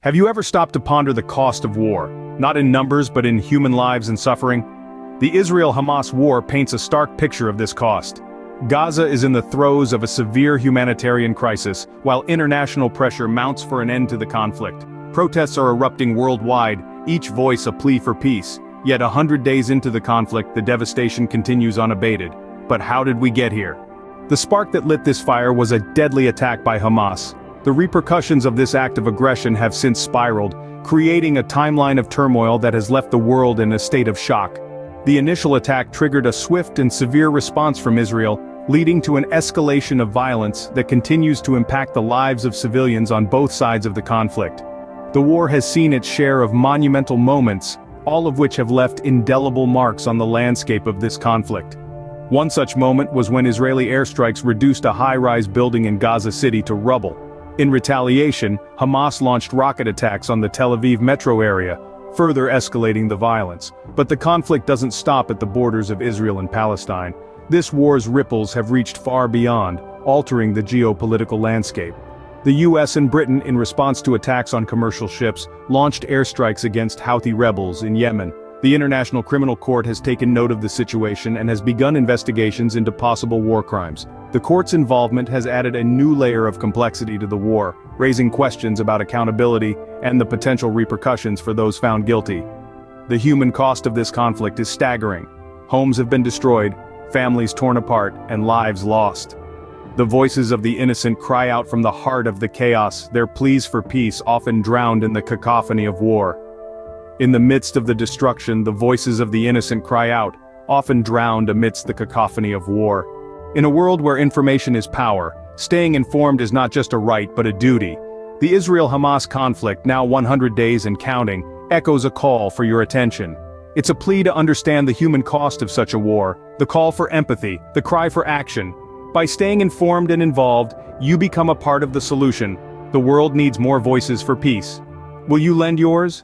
Have you ever stopped to ponder the cost of war, not in numbers but in human lives and suffering? The Israel-Hamas war paints a stark picture of this cost. Gaza is in the throes of a severe humanitarian crisis, while international pressure mounts for an end to the conflict. Protests are erupting worldwide, each voice a plea for peace. Yet 100 days into the conflict, the devastation continues unabated. But how did we get here? The spark that lit this fire was a deadly attack by Hamas. The repercussions of this act of aggression have since spiraled, creating a timeline of turmoil that has left the world in a state of shock. The initial attack triggered a swift and severe response from Israel, leading to an escalation of violence that continues to impact the lives of civilians on both sides of the conflict. The war has seen its share of monumental moments, all of which have left indelible marks on the landscape of this conflict. One such moment was when Israeli airstrikes reduced a high-rise building in Gaza City to rubble. In retaliation, Hamas launched rocket attacks on the Tel Aviv metro area, further escalating the violence. But the conflict doesn't stop at the borders of Israel and Palestine. This war's ripples have reached far beyond, altering the geopolitical landscape. The US and Britain, in response to attacks on commercial ships, launched airstrikes against Houthi rebels in Yemen. The International Criminal Court has taken note of the situation and has begun investigations into possible war crimes. The court's involvement has added a new layer of complexity to the war, raising questions about accountability and the potential repercussions for those found guilty. The human cost of this conflict is staggering. Homes have been destroyed, families torn apart, and lives lost. The voices of the innocent cry out from the heart of the chaos, their pleas for peace often drowned in the cacophony of war. In the midst of the destruction, the voices of the innocent cry out, often drowned amidst the cacophony of war. In a world where information is power, staying informed is not just a right but a duty. The Israel-Hamas conflict, now 100 days and counting, echoes a call for your attention. It's a plea to understand the human cost of such a war, the call for empathy, the cry for action. By staying informed and involved, you become a part of the solution. The world needs more voices for peace. Will you lend yours?